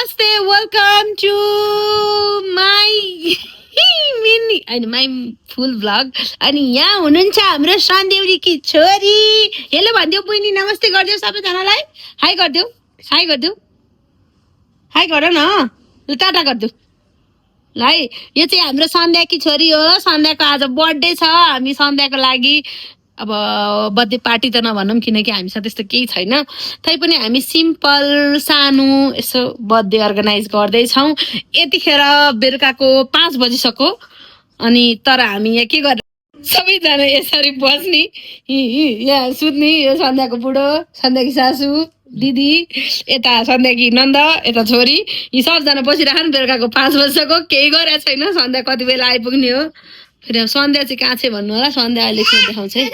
नमस्ते welcome to my mini अनि my full vlog. अनि यहाँ हुनुहुन्छ हाम्रो सन्देउरीकी छोरी। हेलो भनिदेऊ बहिनी, नमस्ते गरिदेऊ सबैजनालाई। हाई गरिदेऊ, हाई गरिदेऊ, हाई गर न, ल टाटा गरिदेऊ। ल है, यो चाहिँ हाम्रो सन्ध्याकी छोरी हो। सन्ध्याको आज बर्थडे छ। हामी सन्ध्याको लागि अब बर्थडे पार्टी त नभनौँ किनकि हामीसँग त्यस्तो केही छैन, तैपनि हामी सिम्पल सानो यसो बर्थडे अर्गनाइज गर्दैछौँ। यतिखेर बेलुकाको 5 बजिसक्यो। अनि तर हामी यहाँ के गर्छ, सबैजना यसरी बस्ने, यहाँ सुत्ने। यो सन्ध्याको बुढो, सन्ध्याकी सासू, दिदी, यता सन्ध्याकी नन्द, यता छोरी, यी सबजना बसिरहन्। बेलुकाको 5 बजिसक्यो, केही गरेको छैन। सन्ध्या कति बेला आइपुग्ने हो। फेरि अब सन्ध्या चाहिँ कहाँ छ भन्नु होला। सन्ध्या अहिले देखाउँछ है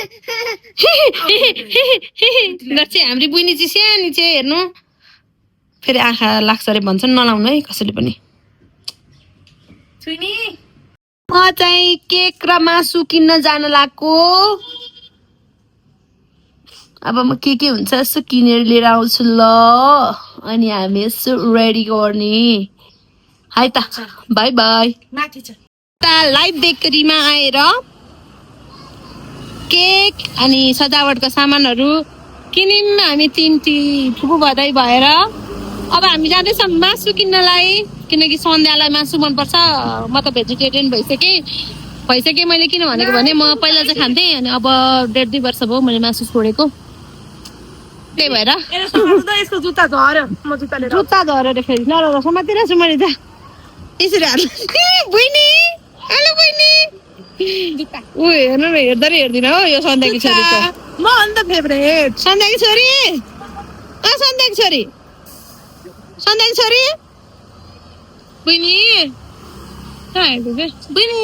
गर्छ। हाम्रो बुइनी चाहिँ सानी चाहिँ हेर्नु, फेरि आँखा लाग्छ अरे भन्छन्, नलाउनु है कसैले पनि। म चाहिँ केक र मासु किन्न जान लाग्यो। अब म के हुन्छ यसो किनेर लिएर आउँछु ल। अनि हामी यसो रेडी गर्ने है त। By by. लाइभ बेकरीमा आएर केक अनि सजावटका सामानहरू किन्यौँ हामी तिनटी फुपू भदै भएर। अब हामी जाँदैछौँ मासु किन्नलाई, किनकि सन्ध्यालाई मासु मनपर्छ। म त भेजिटेरियन भइसकेँ। मैले किन भनेको भने म पहिला चाहिँ खान्थेँ, अनि अब 1.5-2 वर्ष भयो मैले मासु छोडेको। त्यही भएर जुत्ता झऱ्यो रे फेरि। ल समातिरहेछु मैले त यसरी बहिनी। हेलो बहिनी। ऊ हेर्नु न, हेर्दा हेर्दिन हो यो सन्ध्याकी छोरी त। म अन्त फेभरेट सन्ध्याकी छोरी। सन्ध्याकी छोरी, सन्ध्याकी छोरी, बहिनी कहाँ हेर्नु के बहिनी।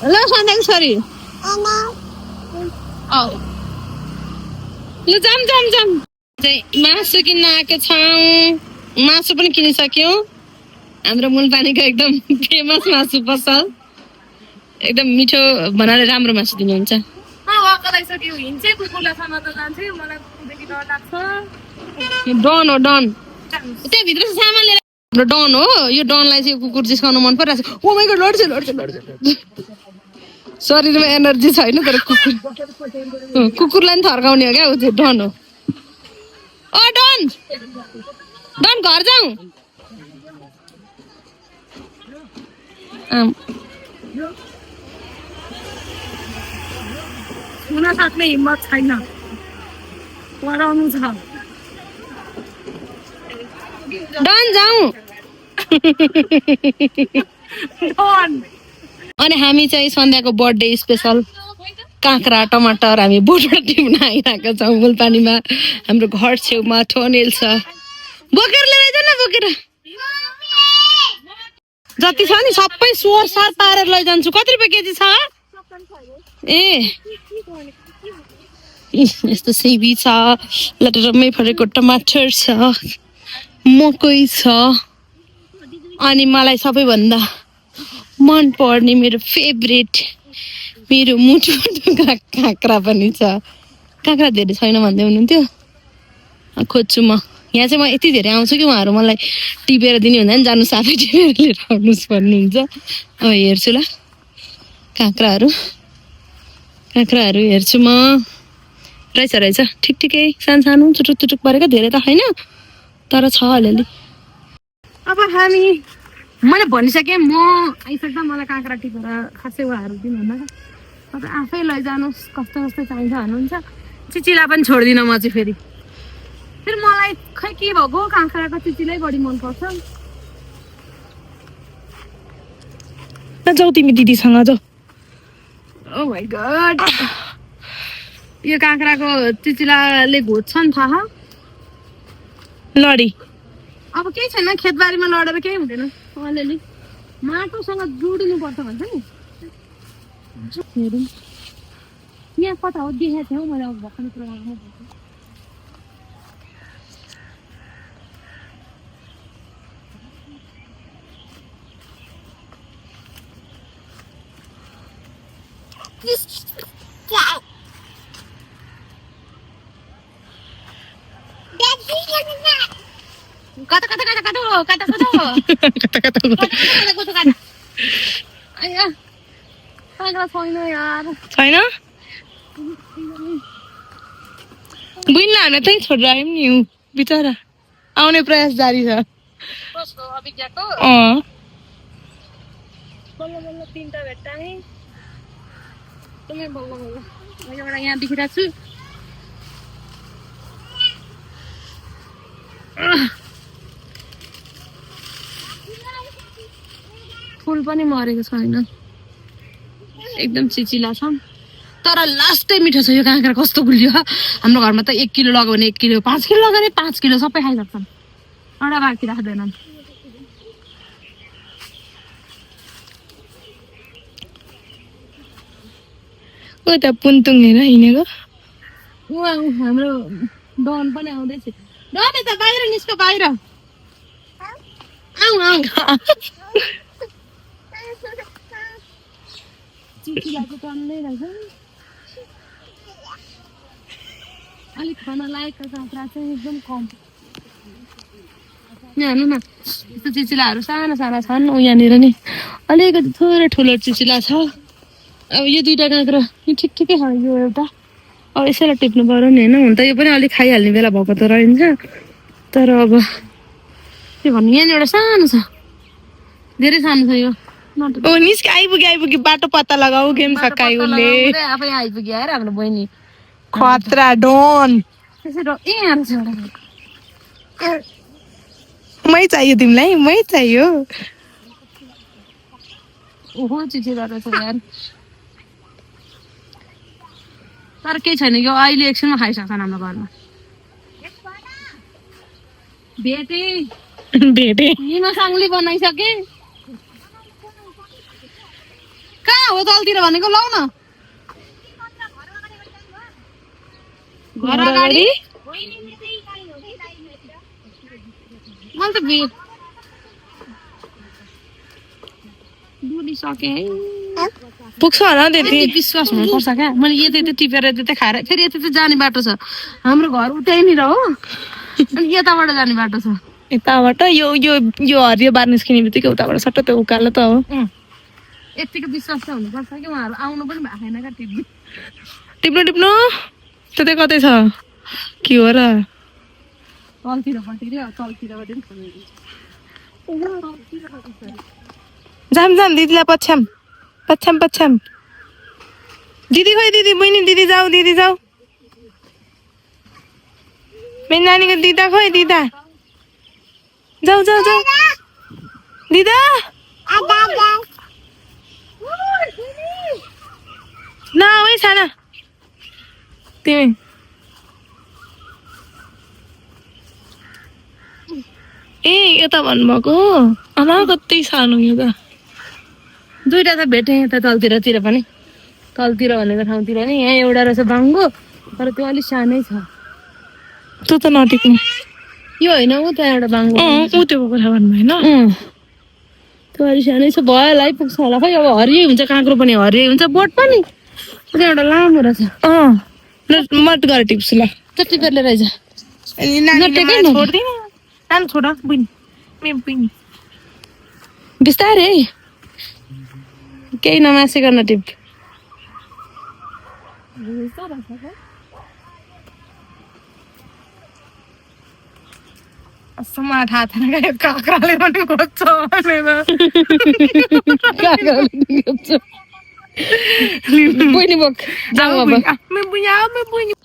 ल सन्ध्याकी छोरी, ल जाम मासु किन्न आएको छौँ। मासु पनि किनिसक्यौँ। हाम्रो मुलपानीको एकदम फेमस मासु पसल, एकदम मिठो बनाएर राम्रो मासु दिनुहुन्छ। डन हो डन, त्यहाँभित्र सामान लिएर डन हो। यो डनलाई चाहिँ कुकुर जिस्काउनु मन परिरहेको छ। ओ माइ गॉड, लड्छ। शरीरमा एनर्जी छैन तर कुकुरलाई पनि थर्काउने हो क्या ऊ चाहिँ। डन हो। ओ डन घर जाउँ। हुन सक्ने हिम्मत छैन, पढाउनु छ। डन जाउँ। अनि हामी चाहिँ सन्ध्याको बर्थडे स्पेसल काँक्रा टमाटर हामी बोटबाट टिप्न आइरहेको छौँ मुलपानीमा। हाम्रो घर छेउमा ठोनेल छ। बोकेर लिएर जान, बोकेर जति छ नि सबै सोहोर सार पारेर लैजान्छु। कति रुपियाँ केजी छ? ए यस्तो सिबी छ, लटरम्मै फरेको टमाटर छ, मकै छ, अनि मलाई सबैभन्दा मन पर्ने मेरो फेभरेट मेरो मुटु काँक्रा पनि छ। काँक्रा धेरै छैन भन्दै हुनुहुन्थ्यो, खोज्छु म। यहाँ चाहिँ म यति धेरै आउँछु कि उहाँहरू मलाई टिपेर दिने हुँदैन, जानुहोस् आफै टिपेर लिएर आउनुहोस् भन्नुहुन्छ। अब हेर्छु ल काँक्राहरू हेर्छु म। रहेछ ठिकै सानो चुटुक परेको, धेरै त छैन तर छ अलिअलि। अब हामी मैले भनिसकेँ, म आइसक्दा मलाई काँक्रा टिपेर खासै उहाँहरू दिनुहुन्न। तपाईँ आफै लैजानुहोस्, कस्तो चाहिन्छ भन्नुहुन्छ। चिचिला पनि छोड्दिनँ म चाहिँ। फेरि मलाई खै के भएको, काँक्राको चिचिलै बढी मनपर्छ। जाऊ तिमी दिदीसँग जाऊ। ओ माइ गॉड, यो काँक्राको चिचिलाले घोज्छ नि थाहा। लडी अब केही छैन, खेतबारीमा लडेर केही हुँदैन। अलिअलि माटोसँग जोडिनु पर्छ भन्छ नि। हेरौँ यहाँ कता हो, देखेको थिएँ हौ मैले अब भर्खर प्रोग्राममा। कता कता कता कता हो कता कता हो कता कता कता कता कता आया काँक्रा छैन यार छैन बुझ्न हामी त्यही छोडेर आयौँ नि बिचरा आउने प्रयास जारी छ कसको अभिज्ञाको बल्ल बल्ल तिनटा भेट्टाएँ बल्ल बल्ल म एउटा यहाँ देखिरहेको छु फुल पनि मरेको छैन एकदम चिचिला छ तर लास्टै मिठो छ यो काँक्रा कस्तो गुलियो हाम्रो घरमा त 1 किलो लगाउने 1 किलो 5 किलो लगाउने 5 किलो सबै खाइसक्छन् एउटा बाँकी राख्दैनन् ऊ त पुन्तुङ हेर हिँडेको हाम्रो डन पनि आउँदैछ डन त बाहिर निस्क बाहिर आऊ आऊ चिचिलाको टन्नै रहेछ अलिक खान लायकको काँक्रा चाहिँ एकदम कम यहाँ हेर्नु न यस्तो चिचिलाहरू साना साना छन् यहाँनिर नि अलिकति थोरै ठुलो चिचिला छ अब यो दुईटा काँक्रा यो ठिक ठिकै छ यो एउटा अब यसैलाई टिप्नु पर्यो नि होइन हुन त यो पनि अलिक खाइहाल्ने बेला भएको त रहन्छ तर अब के भन्नु यहाँनिर एउटा सानो छ धेरै सानो छ यो ओ निस्क आइपुग्यो बाटो पत्ता लगाऊ गेम सकाइ उसले आफै आइपुग्यो यार हाम्रो बहिनी खतरा डोन त्यसै ए यहाँ छ एउटा मै चाहियो तिमीलाई मै चाहियो ओहो चिचिला रहेछ यार तर केही छैन यो अहिले एकछिनमा खाइसक्छन् हाम्रो घरमा भेटे निनो साङ्ली बनाइसके कहाँ हो तलतिर भनेको लौ न घर अगाडि मैले त बुढिसकेँ है पुग्छ होला त्यति विश्वास हुनुपर्छ क्या मैले यति टिपेर यति खाएर फेरि यति त जाने बाटो छ हाम्रो घर उतैनिर हो अनि यताबाट जाने बाटो छ यताबाट यो यो यो हरियो बार निस्किने बित्तिकै उताबाट सट्ट त्यो उकालो त हो यतिको विश्वास त हुनुपर्छ कि उहाँहरू आउनु पनि भएको छैन क्या टिप्नु टिप्नु त्यतै कतै छ के हो र जाम जाम दिदीलाई पछ्याम पछ्याम पछ्याम दिदी खोइ दिदी बहिनी दिदी जाऊ मेरो नानीको दिदा खोइ दिदा जाऊ जाऊ जाऊ दिदा न है साना तिमी ए यता भन्नुभएको आमा कति सानो यो त दुईटा त भेटेँ यता तलतिर पनि तलतिर भनेको ठाउँतिर नि यहाँ एउटा रहेछ बाङ्गो तर त्यो अलिक सानै छ तँ त नटिक्नु यो होइन ऊ त एउटा बाङ्गो ऊ त्यो कुरा भन्नु होइन त्यो अलिक सानै छ भयो होला पुग्छ होला खै अब हरियै हुन्छ काँक्रो पनि हरियै हुन्छ बोट पनि त्यो एउटा लामो रहेछ मत गरेर टिप्छु ल टिपेर लिएर आइज नानी छोड बहिनी बिस्तारै केही नमासेको न टिप मलाई थाहा थिएन क्या काँक्राले पनि खोज्छ भनेर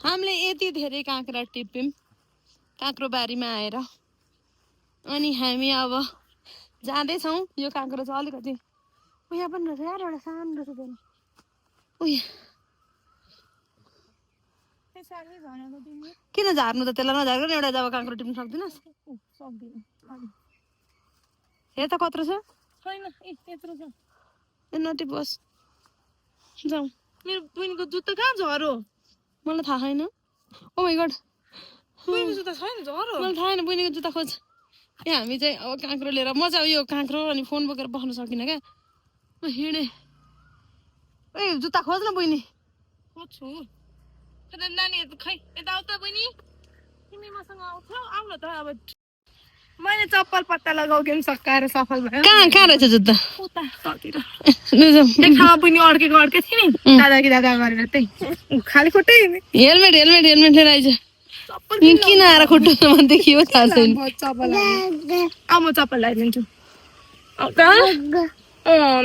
हामीले यति धेरै काँक्रा टिप्यौँ काँक्रो बारीमा आएर अनि हामी अब जाँदैछौँ यो काँक्रो चाहिँ अलिकति उयो पनि रहेछ यार एउटा सानो रहेछ उयो किन झार्नु त त्यसलाई नझार्नु नि एउटा जब काँक्रो टिप्नु सक्दिनस् हेर त कत्रो छ नटिपोस् जाउँ मेरो बहिनीको जुत्ता कहाँ झरो मलाई थाहा छैन ओ माइ गड बहिनीको जुत्ता छैन झरो मलाई थाहा छैन बहिनीको जुत्ता खोज ए हामी चाहिँ अब काँक्रो लिएर म चाहिँ यो काँक्रो अनि फोन बोकेर बस्न सकिनँ क्या म हिँडेँ ए जुत्ता खोज न बहिनी खोज्छु नानीहरू खै यता आऊ त बहिनी तिमी मसँग आउँछौ आऊ न त अब मैले चप्पल पत्ता लगाउँ सकाएर सफल भयो कहाँ कहाँ रहेछ जुत्ता उता ततिर लु जाऊ। एक ठाउँमा पनि अड्के थिएँ नि दादा गरेर त्यही खाली खुट्टै हेलमेट हेलमेट हेलमेट लिएर आइज चप्पल यहाँ किन आएर खुट्टामा देखियो थाहा छैन चप्पल म चप्पल लगाइदिन्छु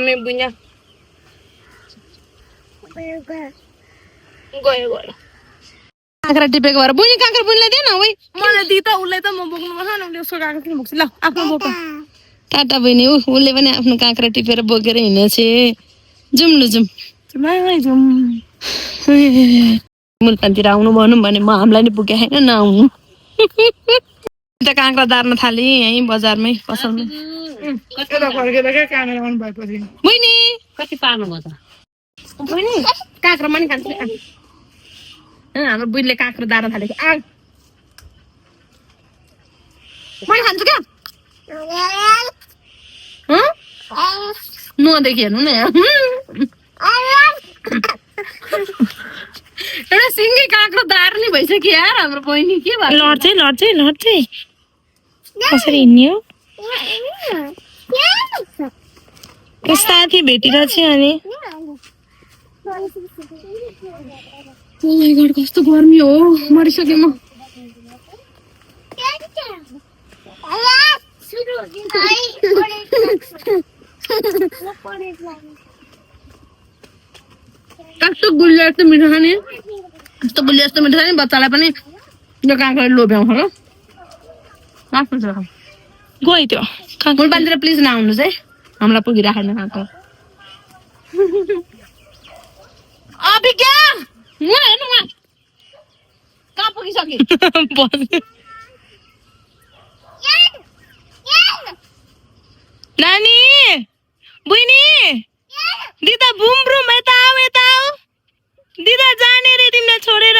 मे बुझ्या गयो काँक्रा टिपेको भएर बुझ्ने काँक्रा बुझ्नलाई दिएन ओइ मलाई दि त उसलाई त म बोक्नु पर्छ न उसको काँक्रा किन बोक्छु ल आफ्नो बोक टाटा बहिनी उसले पनि आफ्नो काँक्रा टिपेर बोकेर हिँडेछे जाउँ ल जाउँ मुलपानतिर आउनु भनौँ भने म हामीलाई नि पुगे होइन नआउनु त काँक्रा दार्न थाले यहीँ बजारमै पसलमै बहिनी कति पार्नुभयो त बहिनी काँक्रा पनि खान्छु हाम्रो बुढीले काँक्रा दार्न थालेको मैले खान्छु क्या नदेखि हेर्नु न एउटा सिङ्गै काँक्रो दार्ने भइसक्यो यार हाम्रो बहिनी के भयो लड्छै कसरी हिँड्ने हो साथी भेटिरहेछ अनि कस्तो गर्मी हो मरिसकेँ म कस्तो गुलिया यस्तो मिठो छ नि यस्तो गुलिया यस्तो मिठो छ नि बच्चालाई पनि यो काँक्राले लोभ्याउँछ ल आफ्नो छ गयो त्यो मुलपानतिर प्लिज नआउनुहोस् है हामीलाई पुगिराखेन काँक्रा अभिज्ञा हेर्नु कहाँ पुगिसके नानी बुइनी दिदा बुम ब्रुम यता आऊ दिदा जाने रे तिमीलाई छोडेर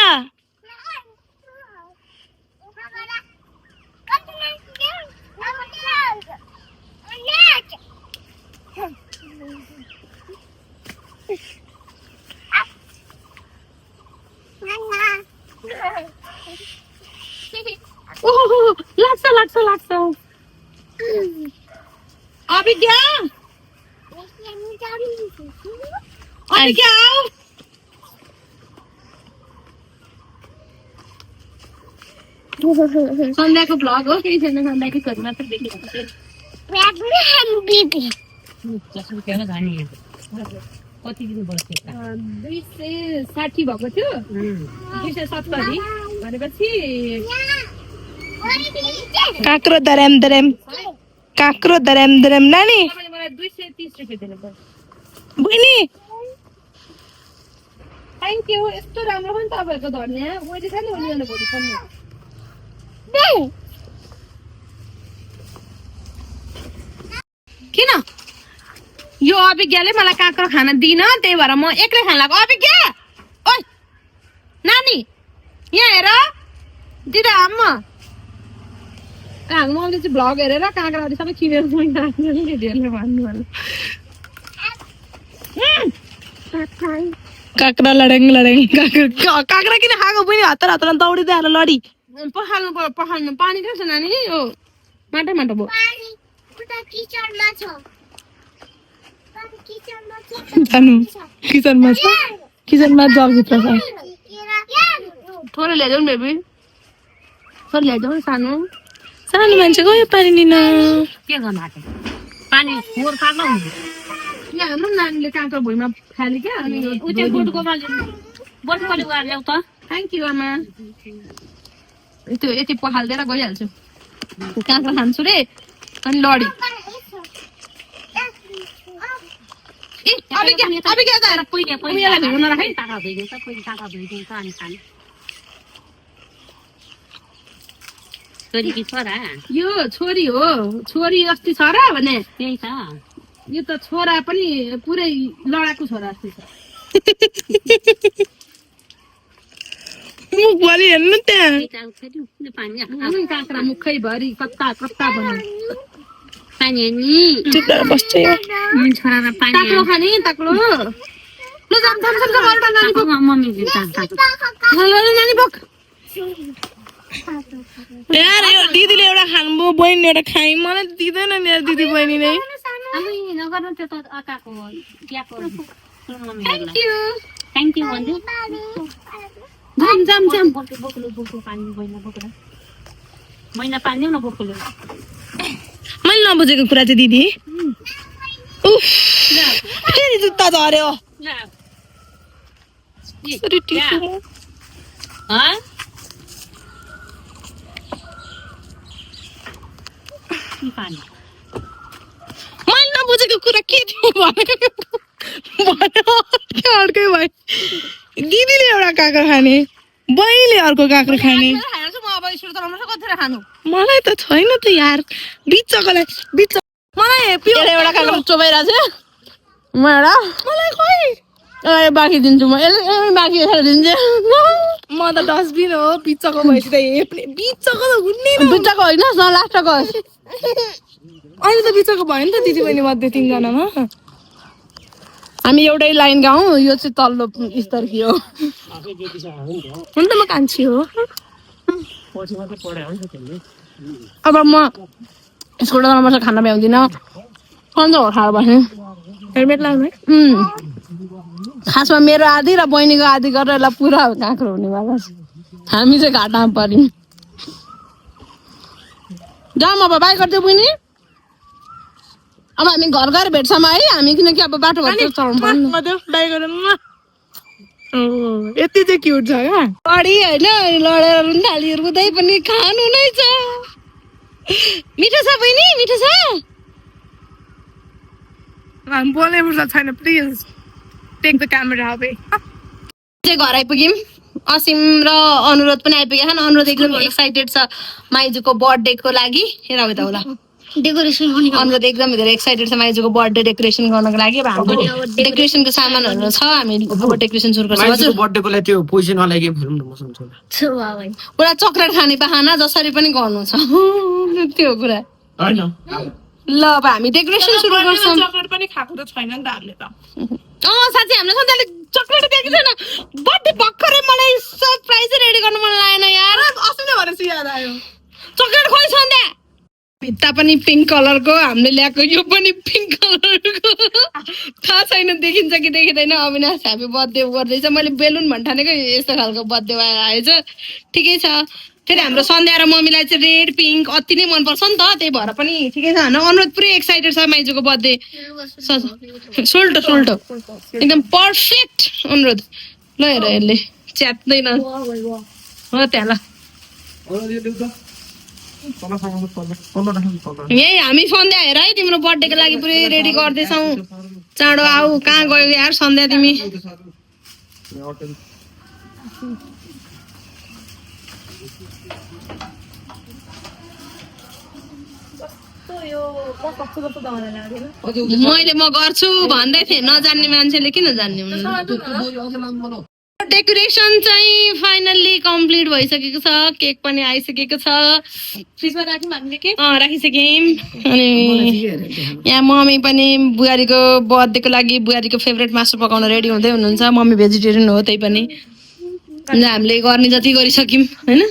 लाग्छ अभिज्ञा आऊ सन्ध्याको भ्लग हो केही छैन सन्ध्याको छोरी मात्र देखिरहेको कति दिन भयो 260 भएको थियो 270 भनेपछि काँक्रो दराम नानी मलाई 230 रुपियाँ दिनु बुइनी थ्याङ्क यू यस्तो राम्रो पनि तपाईँहरूको धनियाँ मैले खालि उनीहरूले भोलिसम्म किन यो अभिज्ञाले मलाई काँक्रो खान दिन त्यही भएर म एक्लै खान लाग्यो अभिज्ञा ओइ नानी यहाँ हेर दिदा आम्मा हामीले चाहिँ भ्लग हेरेर काँक्राहरू सबै किनेर केटीहरूले भन्नु होला काँक्रा लडेङ काँक्रा किन खाएको पनि हतार दौडिँदै आएर लडी पखाल्नु पानी कहाँ छ नानी यो माटो भयो जानु किचनमा जलभित्र छ थोरै ल्याइदेऊ न बेबी थोरै ल्याइदेऊ न सानो मान्छे गयो पानी लिन के गर्नु आएको पानी फोहोर पार्न हुन्छ यहाँ हाम्रो नानीले काँक्रो भुइँमा फाल्यो क्या अनि उतै बोटकोमा बोट परिवार ल्याउ त थ्याङ्क यू आमा त्यो यति पखालिदिएर गइहाल्छु काँक्रो खान्छु रे अनि लडी छोरीकी छोरा यो छोरी हो छोरी अस्ति छोरा भने त्यही त यो त छोरा पनि पुरै लडाकु छोरा जस्तै छ मुख भरि हेर्नु त्यहाँ काँक्रा मुखै भरि कता बनाउ पानी हेर्ने बस्छ छोरा र पानी ताक्लो खाने ताक्लो ल जाम नानी बोक मम्मी नानी बोक यार यो दिदीले एउटा खानु बहिनी एउटा खाइ मलाई दिँदैन नि यार दिदी बहिनी नै हामी नगर्नु त्यो त अकाको बिहाको थ्याङ्क यू थ्याङ्क यू भन्छु जाम बोक्नु पानी मैना पानी न बोक्नु मैले नबुझेको कुरा चाहिँ दिदी उफ फेरि जुत्ता झर्यो पानी मैले नबुझेको कुरा के थियो भन्यो अर्कै भयो दिदीले एउटा काँक्रो खाने बहिनीले अर्को काँक्रो खाने मलाई त छैन त यार बिचकोलाई बिच मलाई एउटा काँक्रो चोबाइरहेको छ म एउटा मलाई खोइ बाँकी दिन्छु म यसले बाँकी यसरी दिन्छु म त डस्टबिन हो बिचको भएपछि त हेप्ने बिचको त हुन्ने बिचको होइन लास्टको होस् अहिले त बिचको भयो नि त दिदी बहिनी मध्ये 3 जनामा हामी एउटै लाइन गाउँ यो चाहिँ तल्लो स्तरकी हो हुन त म कान्छी हो अब म स्कुल जानुपर्छ खाना भ्याउँदिनँ सन्चो हो खाएर बस्ने हेलमेट लाउनु है खासमा मेरो आधी र बहिनीको आधी गरेर यसलाई पुरा काँक्रो हुनेवाला छ हामी चाहिँ घाटामा पर्यौँ जाऊँ अब बाई गरिदियो बहिनी अब हामी घर घर भेट्छौँ है हामी किनकि अब बाटो घाटो चलाउनु पर्ने बाई गरौँ यति चाहिँ क्युट छ क्या लडी होइन लडेर रुन्डाली रुँदै पनि खानु नै छ मिठो छ बहिनी मिठो छ हामी बोल्नै पर्छ छैन please take the camera away चाहिँ घर आइपुग्यौँ असीम र अनुरोध पनि आइपुगेका छन् अनुरोध एकदम एक्साइटेड छ माइजूको बर्थडेको लागि हेर त होला डेकोरेसन पनि अनुरोध एकदम धेरै एक्साइटेड छ माइजूको बर्थडे डेकोरेसन गर्नको लागि अब हाम्रो डेकोरेसनको सामानहरू छ हामी अब डेकोरेसन सुरु गर्छौँ हजुर बर्थडेको लागि त्यो पोजिसन वाला गेम खेलौँ न मसँग पुरा चक्लेट खाने बाहना जसरी पनि गर्नु छ त्यो कुरा हैन ल अब हामी डेकोरेसन सुरु गर्छौँ चकलेट पनि खाएको त छैन नि त हामीले त साथी हामीलाई सधैँ चक्लेट दिएको छैन बर्थडे भर्खरै मलाई सरप्राइज रेडी गर्नु मन लागेन यार अस्ति भएर याद आयो चक्लेट खोइ सन्ध्या भित्ता पनि पिङ्क कलरको हामीले ल्याएको यो पनि पिङ्क कलरको थाहा छैन देखिन्छ कि देखिँदैन अविनाश ह्याप्पी बर्थडे गर्दैछ मैले बेलुन भन्ठानेको यस्तो खालको बर्थडे आएछ ठिकै छ फेरि हाम्रो सन्ध्या र मम्मीलाई चाहिँ रेड पिङ्क अति नै मनपर्छ नि त त्यही भएर पनि ठिकै छ होइन अनुरोध पुरै एक्साइटेड छ माइजूको बर्थडे सोल्टो सोल्टो एकदम पर्फेक्ट अनुरोध ल हेर यसले च्यात्दैन हो त्यहाँ ल यही हामी सन्ध्या हेर है तिम्रो बर्थडेको लागि पुरै रेडी गर्दैछौ चाँडो आऊ कहाँ गयो यार सन्ध्या तिमी मैले म गर्छु भन्दै थिएँ नजान्ने मान्छेले किन जान्ने डेकोरेसन चाहिँ फाइनल्ली कम्प्लिट भइसकेको छ केक पनि आइसकेको छ फ्रिजमा राख्यौँ हामीले केक राखिसक्यौँ अनि यहाँ मम्मी पनि बुहारीको बर्थडेको लागि बुहारीको फेभरेट मासु पकाउन रेडी हुँदै हुनुहुन्छ मम्मी भेजिटेरियन हो त्यही पनि हामीले गर्ने जति गरिसक्यौँ होइन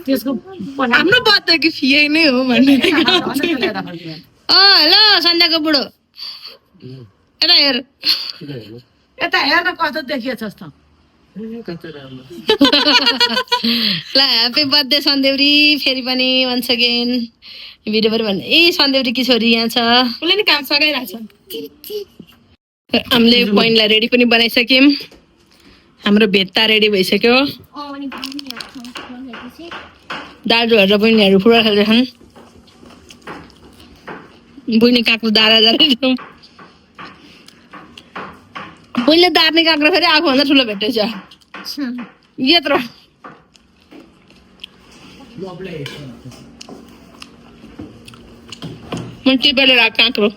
हाम्रो बर्थडेको फी नै हो भन्ने ल सन्ध्याको बुढो यता हेर यता हेर्न कस्तो देखिएछ जस्तो ल ह्याप्पी बर्थडे सन्देउरी फेरि पनि वन्स अगेन भिडियो पनि भन्नु ए सन्देउरीकी छोरी यहाँ छ उसले नि काम सघाइरहेछ हामीले बहिनीलाई रेडी पनि बनाइसक्यौँ हाम्रो भेट्टा रेडी भइसक्यो दाजुहरू र बहिनीहरू पुरा खेल्दैछन् बहिनी काँक्रो दारा जाँदैछौँ बहिनीले दार्ने काँक्रो फेरि आफूभन्दा ठुलो भेट्दैछ यत्रो म टिपेर राख काँक्रो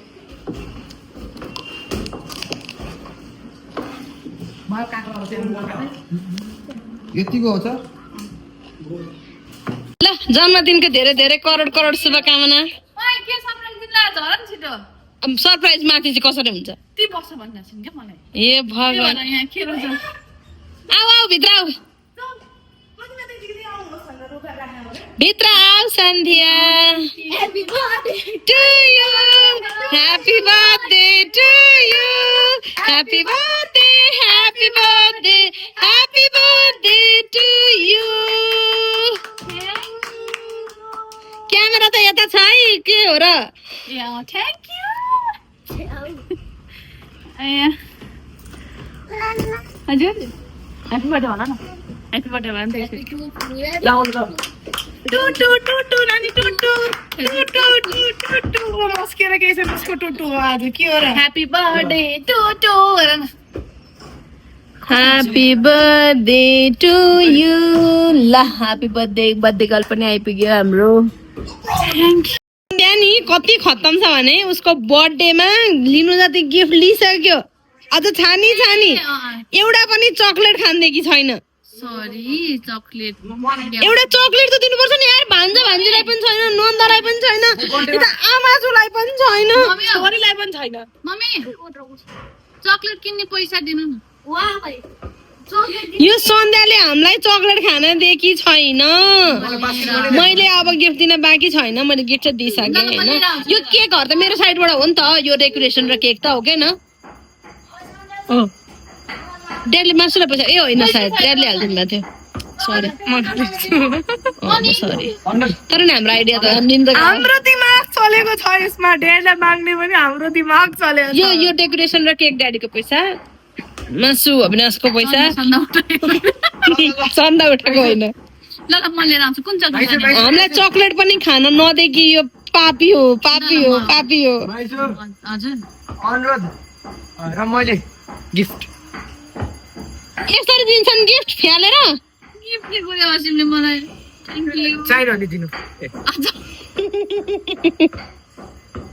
यतिको हो त ल जन्मदिनको धेरै धेरै करोड करोड शुभकामना सरप्राइज माथि चाहिँ कसरी हुन्छ ए भगवान आऊ आऊ भित्र आऊ भित्र आऊ Sandhya happy birthday to you happy birthday to you happy birthday happy birthday happy birthday to you camera त यता छ है के हो र थ्याङ्क यू हजुर ह्याप्पी बर्थडे भन न ह्याप्पी बर्थडे भन टु टु टु टु नानी to to to to to to to मस्केर के छ उसको टु टु आज के हो र happy birthday to to happy birthday to you ल ह्यापी बर्थडे बर्थडे गर्ल पनि आइपुग्यो हाम्रो नि कति खत्तम छ भने उसको बर्थडेमा लिनु जति गिफ्ट लिइसक्यो अझ छानी एउटा पनि चक्लेट खानदेखि छैन सरी चक्लेट एउटा चक्लेट त दिनुपर्छ नि यार भान्जीलाई पनि छैन नन्दलाई पनि छैन यता आमाजुलाई पनि छैन छोरीलाई पनि छैन मम्मी चक्लेट किन्ने पैसा दिनु न यो सन्ध्याले हामीलाई चक्लेट खान दिएकी छैन मैले अब गिफ्ट दिन बाँकी छैन मैले गिफ्ट चाहिँ दिइसकेँ होइन यो केकहरू त मेरो साइडबाट हो नि त यो डेकोरेसन र केक त हो क्या न ड्याडले मासुलाई पैसा ए होइन सायद ड्याडले हालिदिनु भएको थियो सरी तर नि हाम्रो आइडिया त हाम्रो दिमाग चलेको छ यसमा ड्याडलाई माग्ने पनि हाम्रो दिमाग चलेको यो डेकोरेसन र केक ड्याडीको पैसा मासु अविनाशको पैसा चन्दा उठाएको होइन ल ल म लिएर आउँछु कुन चक्लेट हामीलाई चक्लेट पनि खान नदेखि यो पापी हो हजुर अनुरोध र मैले गिफ्ट यसरी दिन्छन् गिफ्ट फ्यालेर गिफ्ट दियो असिमले मलाई थ्याङ्क यू चाहिरहने दिनु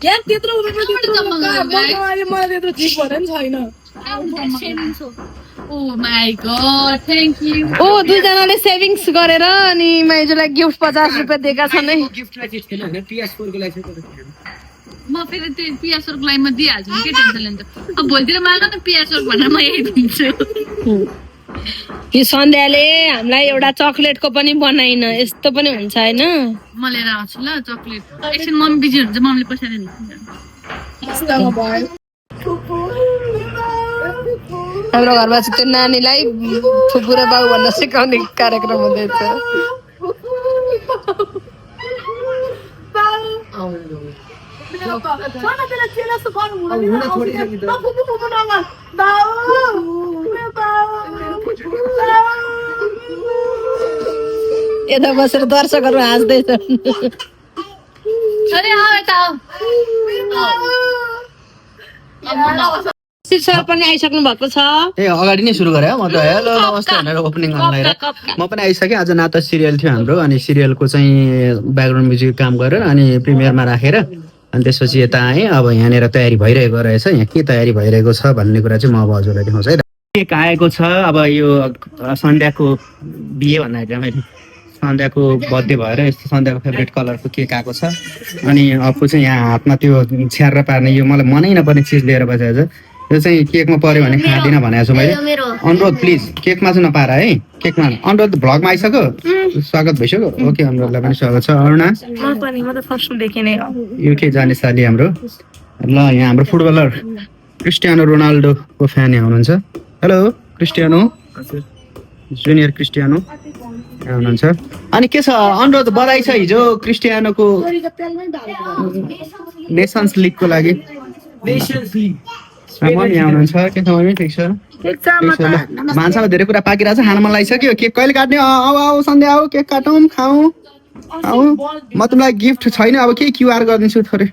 यार त्यत्रो उमेरमा त्यत्रो मलाई त्यत्रो ठिक भएन छैन ओ माई गॉड थ्याङ्क यू ओ दुईजनाले सेभिङ्स गरेर अनि माइजूलाई गिफ्ट 50 रुपियाँ दिएका छन् है गिफ्टलाई चाहिँ थिएन हैन PS4 को लागि चाहिँ म फेरि त्यो पियासोरको लागि म दिइहाल्छु नि के टेन्सन लिन्छ अब भोलितिर माग न पियासोर भनेर म यही दिन्छु यो सन्ध्याले हामीलाई एउटा चक्लेटको पनि बनाइन यस्तो पनि हुन्छ होइन म लिएर आउँछु ल चक्लेट एकछिन मम्मी बिजी हुन्छ मम्मीले पैसा दिनु हाम्रो घरमा चाहिँ त्यो नानीलाई फुपू र बाउ भन्न सिकाउने कार्यक्रम हुँदैछ यता बसेर दर्शकहरू हाँस्दैछन् अरे आऊ यता आऊ सर पनि आइसक्नु भएको छ ए अगाडि नै सुरु गरे म त हेलो नमस्ते भनेर ओपनिङ गर्न लगाएर म पनि आइसकेँ आज नाता सिरियल थियो हाम्रो अनि सिरियलको चाहिँ ब्याकग्राउन्ड म्युजिक काम गरेर अनि प्रिमियरमा राखेर अनि त्यसपछि यता आएँ अब यहाँनिर तयारी भइरहेको रहेछ यहाँ के तयारी भइरहेको छ भन्ने कुरा चाहिँ म अब हजुरलाई देखाउँछु है केक आएको छ अब यो सन्ध्याको बिहे भन्दाखेरि मैले सन्ध्याको बर्थडे भएर यस्तो सन्ध्याको फेभरेट कलरको केक आएको छ अनि अप्पु चाहिँ यहाँ हातमा त्यो छ्याएर पार्ने यो मलाई मनै नपर्ने चिज लिएर बसेको छ यो चाहिँ केकमा पर्यो भने खाँदिनँ भनेको छु मैले अनुरोध प्लिज केकमा चाहिँ नपार है केकमा अनुरोध भ्लगमा आइसक्यो स्वागत भइसक्यो ओके अनुरोधलाई पनि स्वागत छ अरुणा युके जाने साली हाम्रो ल यहाँ हाम्रो फुटबलर क्रिस्टियानो रोनाल्डोको फ्यान यहाँ हुनुहुन्छ हेलो क्रिस्टियानो जुनियर क्रिस्टियानो यहाँ हुनुहुन्छ अनि के छ अनुरोध बधाई छ हिजो क्रिस्टियानोको नेसन्स लिगको लागि नेसन्स लिग यहाँ हुनुहुन्छ के छ मम्मी ठिक छ भान्सामा धेरै कुरा पाकिरहेको छ खाना मन लागिसक्यो केक कहिले काट्ने आऊ सन्ध्या आऊ केक काटौँ खाऊ आऊ म तिमीलाई गिफ्ट छैन अब के क्युआर गरिदिन्छु थोरै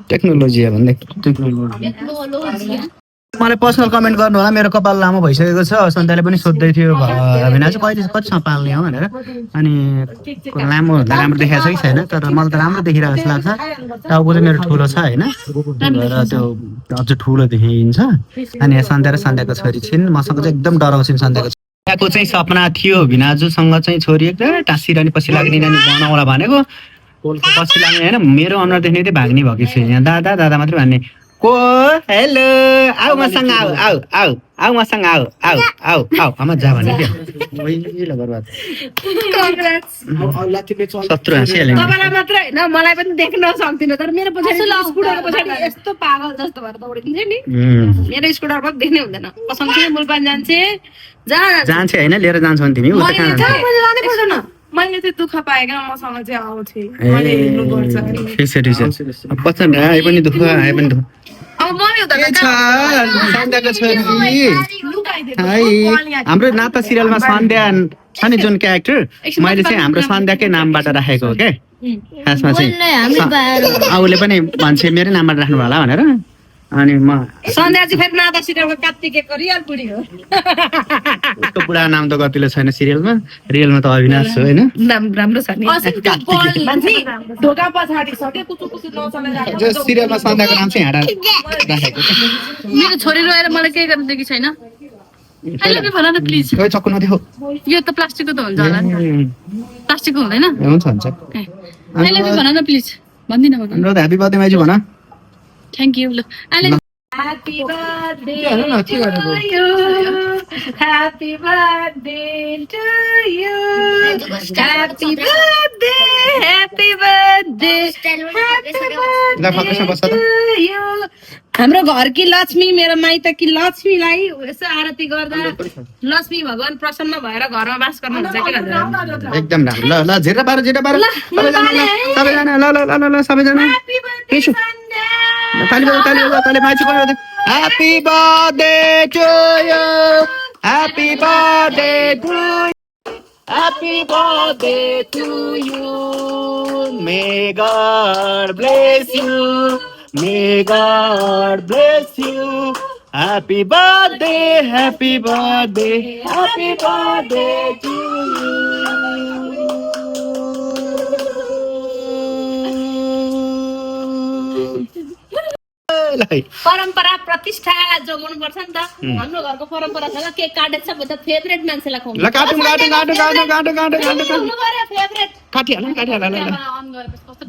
टेक्नोलोजिया भन्दै मलाई पर्सनल कमेन्ट गर्नु होला मेरो कपाल लामो भइसकेको छ सन्ध्याले पनि सोध्दै थियो होइन चाहिँ कतिसम्म पाल्ने हो भनेर अनि लामो राम्रो देखाएको छ कि छैन तर मलाई त राम्रो देखिरहेको जस्तो लाग्छ टाउको चाहिँ मेरो ठुलो छ होइन र त्यो अझ ठुलो देखिन्छ अनि यहाँ सन्ध्या र सन्ध्याको छोरी छिन् मसँग चाहिँ एकदम डराउँछिन् सन्ध्याको सन्ध्याको चाहिँ सपना थियो भिनाजुसँग चाहिँ छोरी एकदम टाँसिरहने पछि लाग्ने नानी बनाउला भनेको पछि लाग्ने होइन मेरो अनुहार देख्ने चाहिँ भाग्ने भएको छु यहाँ दादा दादा मात्रै भन्ने को हेलो आऊ मसँग आऊ आऊ आऊ आऊ मसँग आऊ आऊ आऊ आऊ आमा जा भने के ल बर्बाद Congrats. शत्रु हाँसिहाल्यो नि। तपाईँलाई मात्रै होइन मलाई पनि देख्न सक्दिनँ तर मेरो पछाडि स्कुटरको पछाडि यस्तो पागल जस्तो भएर दौडिदिन्छ नि मेरो स्कुटर पनि देख्नै हुँदैन कसमसँग मुलपान जान्छे जान्छे होइन लिएर जान्छ भने तिमी उता कहाँ जान्छ मैले जानै पर्दैन मैले चाहिँ दुःख पाएँ क्या मसँग चाहिँ आउँथे मैले हिँड्नु पर्छ ठिक छ बच्चन आए पनि दुःख आए पनि दुःख अब मम्मी हुँदा के छ सन्ध्याको छोरी लुकाइदिएको है हाम्रो नाता सिरियलमा सन्ध्या छ नि जुन क्यारेक्टर मैले चाहिँ हाम्रो सन्ध्याकै नामबाट राखेको हो क्या खासमा चाहिँ आउले पनि भन्छ मेरो नामबाट राख्नु होला भनेर अनि म सन्ध्या चाहिँ फेरि नाता सिरियलको कात्तिकेको रियल बुढी हो उसको बुढा नाम त कतिले छैन सिरियलमा रियलमा त अविनाश हो होइन राम्रो छ नि मान्छे ढोका पछाडि सक्यो कुचु कुचु नचलेर जो सिरियलमा सन्ध्याको नाम चाहिँ हाँडा राखेको मेरो छोरी रोएर मलाई केही गर्न दिएको छैन अहिले भन न प्लिज खोइ चक्कु नदेऊ यो त प्लास्टिकको त हुन्छ होला नि प्लास्टिकको हुँदैन हुन्छ हुन्छ अहिले भन न प्लिज भन्दिनँ म अनुरोध ह्यापी बर्थडे माइजू भन थ्याङ्क यू ल अहिले Happy birthday हेर न के गरेको to you. Happy birthday to you. Happy birthday, happy birthday, happy ल फक्कसँग बस्छ birthday त to you. हाम्रो घरकी लक्ष्मी मेरो माइतकी लक्ष्मीलाई यसो आरती गर्दा लक्ष्मी भगवान प्रसन्न भएर घरमा बास गर्नुहुन्छ के हजुर एकदम राम्रो ल ल झिरा बाह्र सबैजना ल ल ल ल ल सबैजना Happy birthday Keshu. Sandhya. ताली बजाऊ माइजू पनि happy birthday to you happy birthday to happy birthday to you may God bless you may God bless you happy birthday happy birthday happy birthday to परम्परा प्रतिष्ठा जोगाउनु पर्छ नि त हाम्रो घरको परम्परा छ केक काटेछ भने त फेभरेट मान्छेलाई खुवाउनु ल काटौँ काटौँ काटौँ काटौँ काटौँ काटौँ काटौँ खुवाउनु पर्यो फेभरेट काटिहाल काटिहाल ल ल अन गरेपछि कस्तो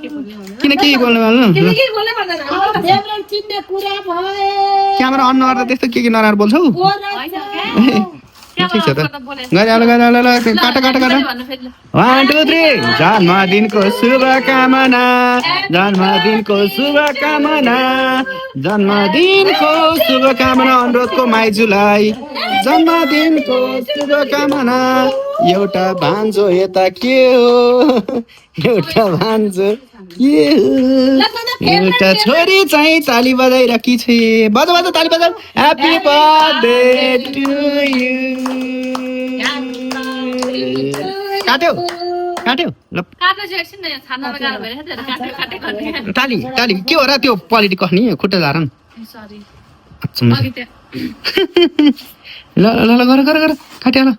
के बोल्ने किन के बोल्नु भन्नु किन के बोले भन्दैन फेभरेट चिन्ने कुरा भयो क्यामेरा अन नगर्दा त्यस्तो के नराम्रो बोल्छौ ठिक छ त गरिहाल गरिहाल ल काट काट काट भन्नु फेरि 1 2 3 जन्मदिनको शुभकामना जन्मदिनको शुभकामना जन्मदिनको शुभकामना अनुरोधको माइजूलाई जन्मदिनको शुभकामना एउटा भान्जो यता के हो एउटा भान्जो के हो एउटा छोरी चाहिँ ताली बजाइरहेकी छ बजा बजा ताली बजाऊ ह्यापी बर्थडे टु यु काट्यो काट्यो ल काट्न चाहिँ एकछिन न छान्नमा गाह्रो भइरहेको थियो काटे गर्ने ताली ताली के हो र त्यो क्वालिटी कस्ने खुट्टा झार न सरी अच्छा अघि त्यो ल ल ल गर गर गर काट्यो ल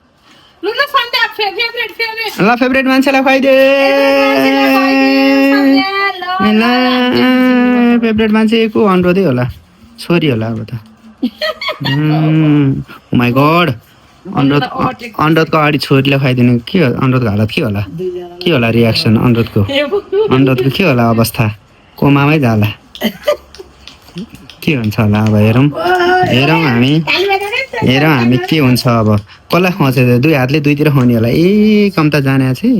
लु ल सन्ध्या फेभरेट फेभरेट ल फेभरेट मान्छेलाई खुवाइदे ल फेभरेट मान्छे को अनुरोधै होला छोरी होला अब त ओ माई गॉड अनुरोधको अगाडि छोरीलाई खुवाइदिनु के हो अनुरोधको हालत के होला रियाक्सन अनुरोधको के होला अवस्था कोमामै जाला के हुन्छ होला अब हेरौँ हामी के हुन्छ अब कसलाई खुवाउँछ दुई हातले दुईतिर खुवाउने होला ए कम त जाने चाहिँ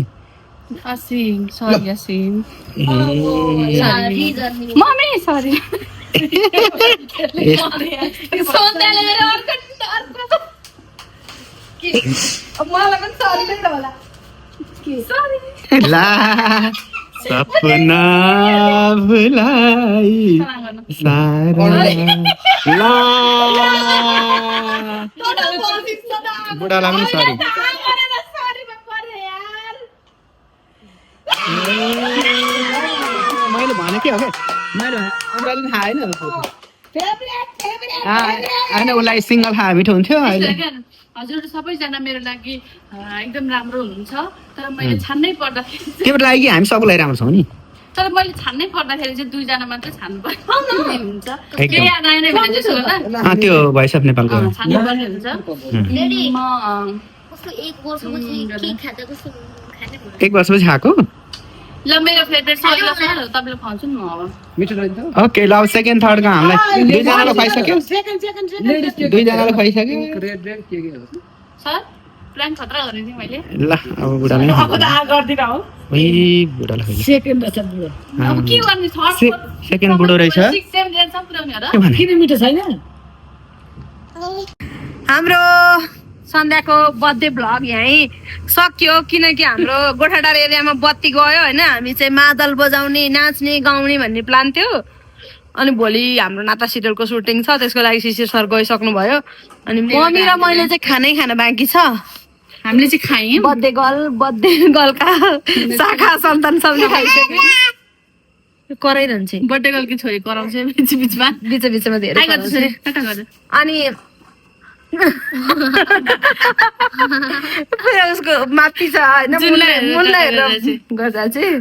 Asim sorry Asim mummy sorry सोध्याले मेरो अर्को मलाई पनि सरी नै त होला ला सपना भुलाई सारा ला बुढालाई पनि सरी मैले भनेकै हो क्या मैले अनुराधले थाहा होइन उसलाई सिङ्गल खाए मिठो हुन्थ्यो अहिले हजुर सबैजना मेरो लागि एकदम राम्रो हुनुहुन्छ तर मैले छान्नै पर्दाखेरि तिम्रो लागि हामी सबैको लागि राम्रो छौँ नि तर मैले छान्नै पर्दाखेरि चाहिँ दुईजना मात्रै छान्नु पर्ने हुन्छ के याद आएन भने त्यसो होला त्यो भोइस अफ नेपालको छान्नु पर्ने हुन्छ म एक वर्षपछि खाएको ल मेरो फेभरेट सरी तपाईँलाई खुवाउँछु नि म अब मिठो रहेछ ओके ल अब सेकेन्ड थर्डको हामीलाई दुईजनालाई खुवाइसक्यो दुईजनालाई खुवाइसक्यो रेड रेड के हो सर प्लान खतरा गर्ने थिएँ मैले ल अब बुढालाई गर्दिन हौ ओइ बुढालाई खुवाइले सेकेन्ड रहेछ बुढो अब के गर्ने थर्ड सेकेन्ड बुढो रहेछ 6 7 जेलसम्म पुर्याउने हो र के भने किन मिठो छैन हाम्रो सन्ध्याको बर्थडे भ्लग यहीँ सक्यो किनकि हाम्रो गोठाटार एरियामा बत्ती गयो होइन हामी चाहिँ मादल बजाउने नाच्ने गाउने भन्ने प्लान थियो अनि भोलि हाम्रो नाता सिरियलको सुटिङ छ त्यसको लागि शिशिर सर गइसक्नु भयो अनि मम्मी र मैले चाहिँ खानै खान बाँकी छ हामीले चाहिँ खायौँ बर्थडे गर्लका शाखा सन्तान सबले खाइसक्यो कराइरहन्छ बर्थडे गर्लकी छोरी कराउँछ बिच बिचमा बिच बिचमा धेरै आइ गर्छ कराउँछ। कता गर्छ अनि फेरि उसको माथि छ होइन जुनलाई मुनलाई हेरेर हेरेर गर्दा चाहिँ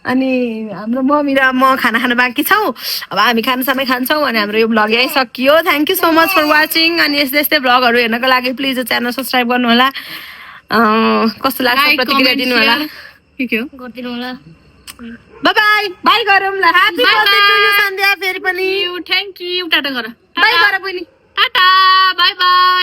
अनि हाम्रो मम्मी र म खाना खान बाँकी छौँ अब हामी खानासाना खान्छौँ अनि हाम्रो यो भ्लग यहीँ सकियो thank you so much for watching अनि यस्तै यस्तै भ्लगहरू हेर्नको लागि प्लिज च्यानल सब्सक्राइब गर्नु होला कस्तो लाग्छ Like, प्रतिक्रिया comment, दिनु होला share. के हो गरिदिनु होला बाई बाई बाई गरौँ ल happy Bye birthday to you bye. Sandhya फेरि पनि थ्याङ्क यू टाटा गर बाई गर पनि टाटा बाई बाई